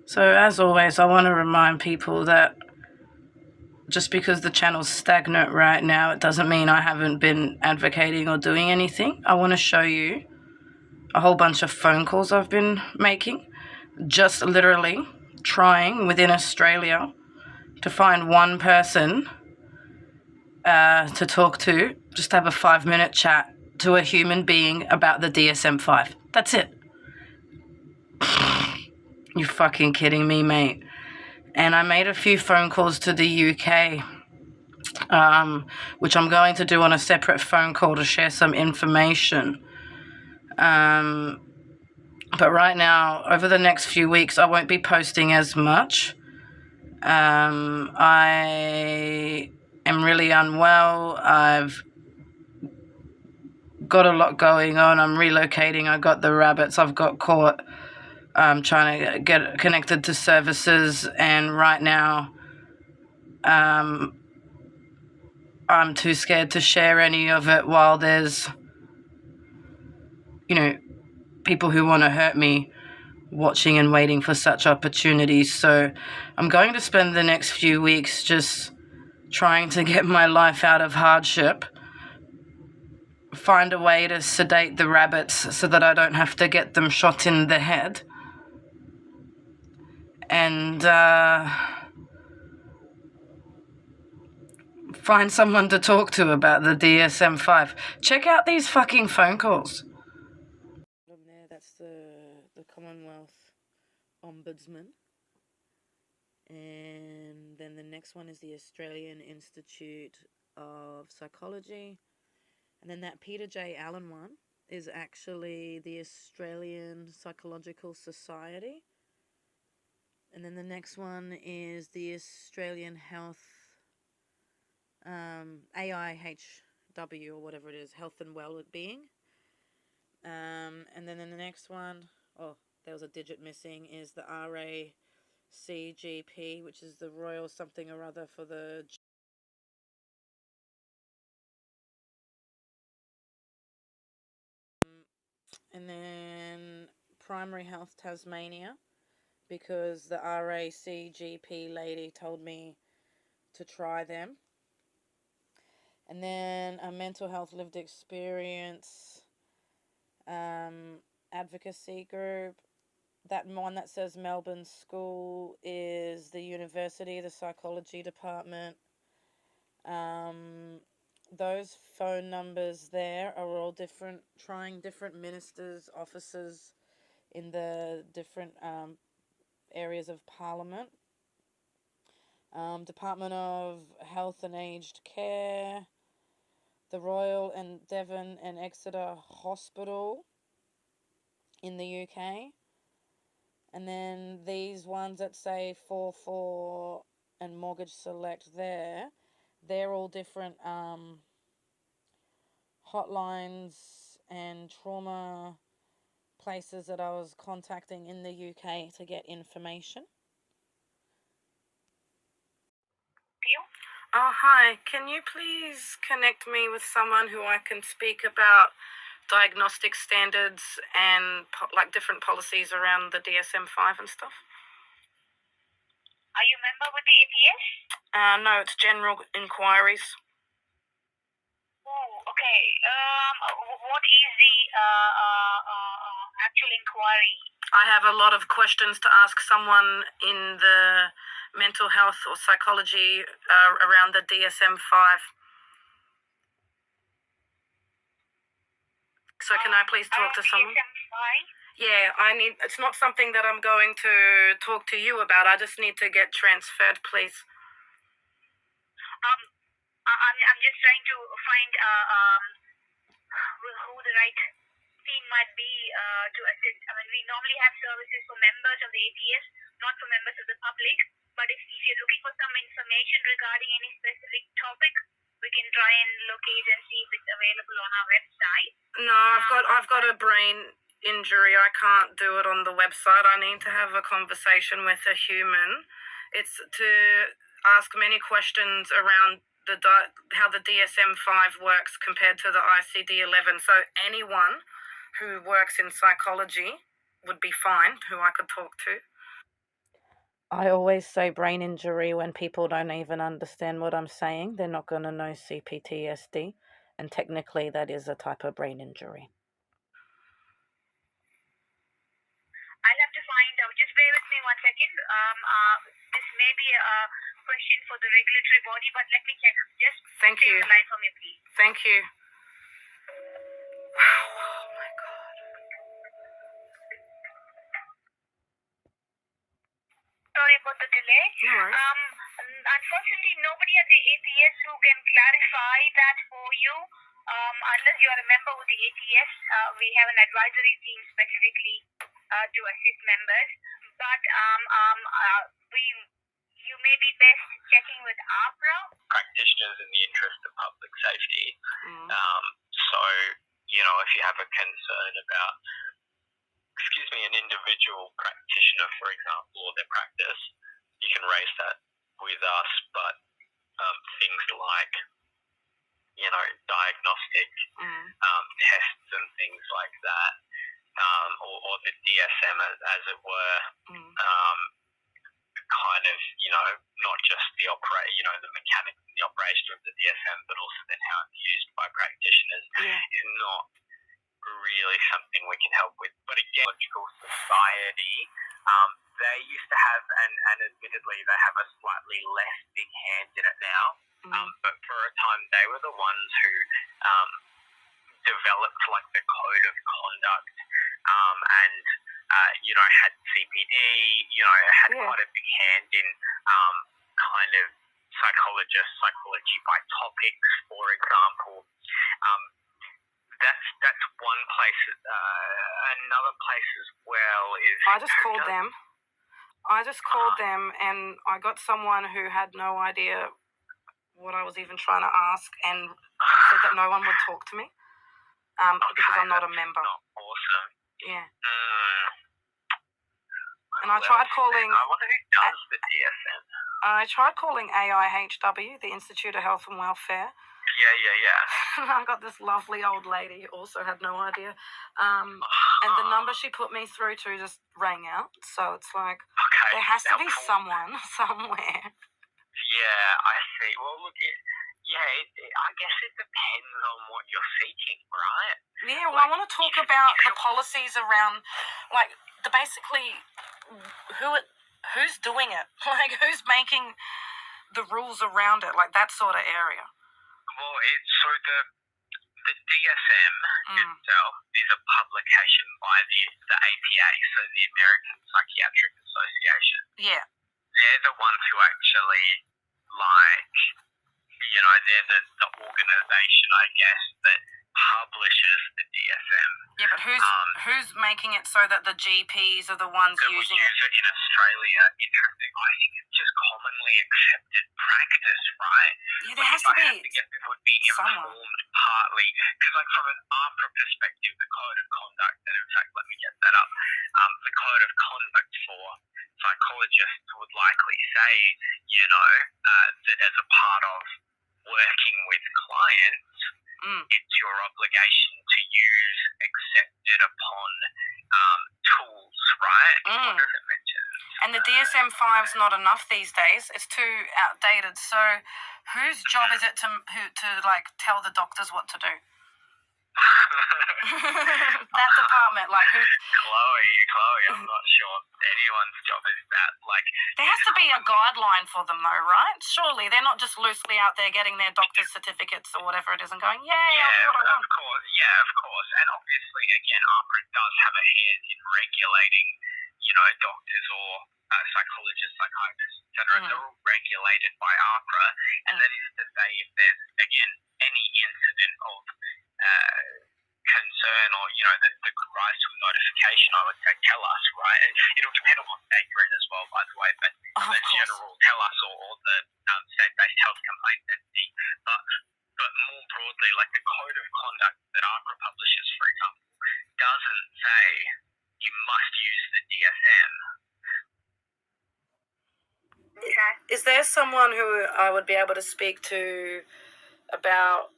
So as always, I want to remind people that just because the channel's stagnant right now, it doesn't mean I haven't been advocating or doing anything. I want to show you a whole bunch of phone calls I've been making, just literally trying within Australia to find one person to talk to, just have a 5-minute chat to a human being about the DSM-5. That's it. You fucking kidding me, mate? And I made a few phone calls to the UK, which I'm going to do on a separate phone call to share some information. But right now, over the next few weeks, I won't be posting as much. I am really unwell. I've got a lot going on. I'm relocating. I got the rabbits. I've got caught trying to get connected to services. And right now, I'm too scared to share any of it while there's, people who want to hurt me watching and waiting for such opportunities. So I'm going to spend the next few weeks just trying to get my life out of hardship, find a way to sedate the rabbits so that I don't have to get them shot in the head, and find someone to talk to about the DSM-5. Check out these fucking phone calls. That's the Commonwealth Ombudsman. And then the next one is the Australian Institute of Psychology. And then that Peter J. Allen one is actually the Australian Psychological Society. And then the next one is the Australian Health, AIHW or whatever it is, Health and Wellbeing. And then the next one, there was a digit missing, is the RACGP, which is the Royal something or other for the... And then Primary Health Tasmania, because the RACGP lady told me to try them. And then a mental health lived experience advocacy group. That one that says Melbourne School is the university, the psychology department. Those phone numbers there are all different, trying different ministers' offices in the different areas of Parliament. Department of Health and Aged Care, the Royal and Devon and Exeter Hospital in the UK. And then these ones that say 44 and Mortgage Select they're all different hotlines and trauma places that I was contacting in the UK to get information. Oh, hi. Can you please connect me with someone who I can speak about diagnostic standards and different policies around the DSM-5 and stuff? Are you a member with the APS? No, it's general inquiries. Oh, okay. What is the actual inquiry? I have a lot of questions to ask someone in the mental health or psychology around the DSM-5. So can I please talk to someone? DSM-5? Yeah, it's not something that I'm going to talk to you about. I just need to get transferred, please. I'm just trying to find who the right team might be to assist. I mean, we normally have services for members of the APS, not for members of the public. But if you're looking for some information regarding any specific topic, we can try and locate and see if it's available on our website. No, I've got a brain injury. I can't do it on the website. I need to have a conversation with a human. It's to ask many questions around how the DSM-5 works compared to the ICD-11. So anyone who works in psychology would be fine, who I could talk to. I always say brain injury when people don't even understand what I'm saying. They're not going to know CPTSD, and technically that is a type of brain injury. I'll have to find out. Just bear with me 1 second. This may be a question for the regulatory body, but let me check. Just Thank stay you. on the line for me, please. Thank you. Oh my God. Sorry about the delay. No worries. Unfortunately, nobody at the APS who can clarify that for you. Unless you are a member with the APS, we have an advisory team specifically to assist members. But you may be best checking with APRA. Practitioners in the interest of public safety. So, if you have a concern about, an individual practitioner, for example, or their practice, you can raise that with us. But things like, diagnostic tests and things like that, or the DSM, as it were, kind of, not just the the mechanics of the operation of the DSM, but also then how it's used by practitioners is not really something we can help with. But again, Logical Society, they used to have, and admittedly they have a slightly less big hand in it now, but for a time they were the ones who developed like the code of conduct, and had CPD, had quite a big hand in kind of psychology by topics, for example. That's one place. Another place as well is... I just called them and I got someone who had no idea what I was even trying to ask and said that no one would talk to me because I'm not a member. Not awesome. Yeah. And I tried calling... I wonder who does the DSM. I tried calling AIHW, the Institute of Health and Welfare. Yeah. And I got this lovely old lady who also had no idea. And the number she put me through to just rang out. So it's like, there has to be someone somewhere. Yeah, I see. Well, look, I guess it depends on what you're seeking, right? Yeah, well, I want to talk about the policies around, like, basically, who's doing it? Like, who's making the rules around it? Like, that sort of area. Well, so the DSM itself is a publication by the APA, so the American Psychiatric Association. Yeah. They're the ones who actually, they're the organisation, I guess, that publishes the DSM. Yeah, but who's making it so that the GPs are the ones using it? In Australia, interesting. I think it's just commonly accepted practice, right? Yeah, there has to be It would be informed partly, because from an APRA perspective, the Code of Conduct, and in fact, let me get that up, the Code of Conduct for psychologists would likely say, that as a part of working with clients, it's your obligation to use accepted upon tools, right? What does it mention? And the DSM-5's not enough these days. It's too outdated. So whose job is it to tell the doctors what to do? That department, who? Chloe, I'm not sure anyone's job is that. There has to be a guideline for them, though, right? Surely they're not just loosely out there getting their doctor's certificates or whatever it is and going, I'll do what I want. Of course. And obviously, again, APRA does have a hand in regulating, doctors or psychologists, psychiatrists, etc. They're all regulated by APRA, and that is to say, if there's, again, any incident of concern or, that could rise to a notification, I would say tell us, right? And it'll depend on what state you're in as well, by the way, but the general tell us or the state-based health complaint entity. But more broadly, the Code of Conduct that APRA publishes, for example, doesn't say you must use the DSM. Okay. Is there someone who I would be able to speak to about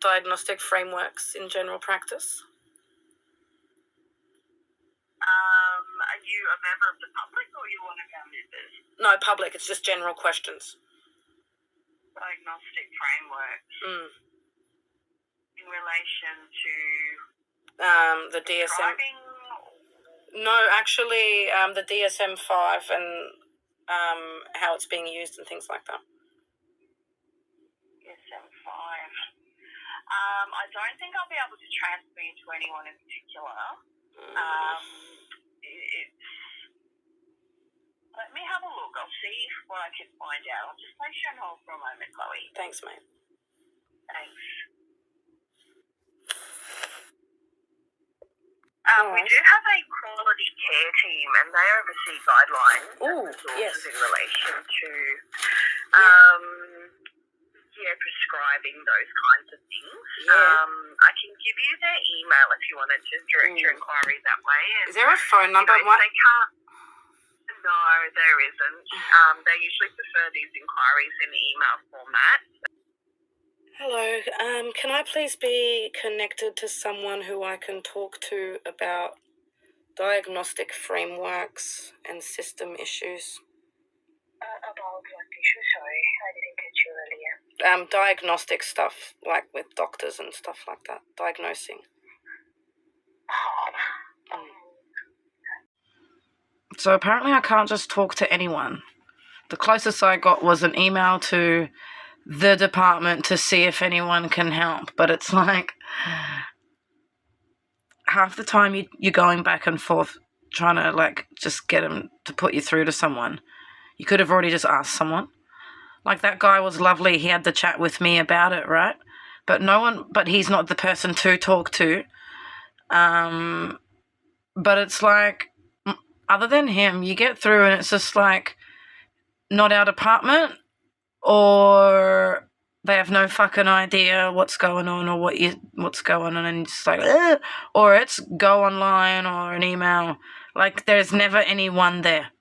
diagnostic frameworks in general practice? you a member of the public or you one of our members? No, public. It's just general questions. Diagnostic framework in relation to The DSM. driving. No, actually, the DSM-5 and how it's being used and things like that. DSM-5. I don't think I'll be able to transfer you to anyone in particular. Let me have a look. I'll see what I can find out. I'll just place you on hold for a moment, Chloe. Thanks, mate. Thanks. We do have a quality care team, and they oversee guidelines Yes. in relation to prescribing those kinds of things. Yeah. I can give you their email if you wanted to direct your inquiry that way. And, Is there a phone number? if they can't. No, there isn't. They usually prefer these inquiries in email format. Hello, can I please be connected to someone who I can talk to about diagnostic frameworks and system issues? About what issue? Sorry, I didn't catch you earlier. Diagnostic stuff, like with doctors and stuff like that, diagnosing. So apparently I can't just talk to anyone. The closest I got was an email to the department to see if anyone can help. But it's like half the time you're going back and forth trying to like just get them to put you through to someone. You could have already just asked someone. Like that guy was lovely. He had the chat with me about it, right? But he's not the person to talk to. But it's like, other than him, you get through and it's just like not our department, or they have no fucking idea what's going on or what's going on, and it's like, or it's go online or an email. Like there's never anyone there.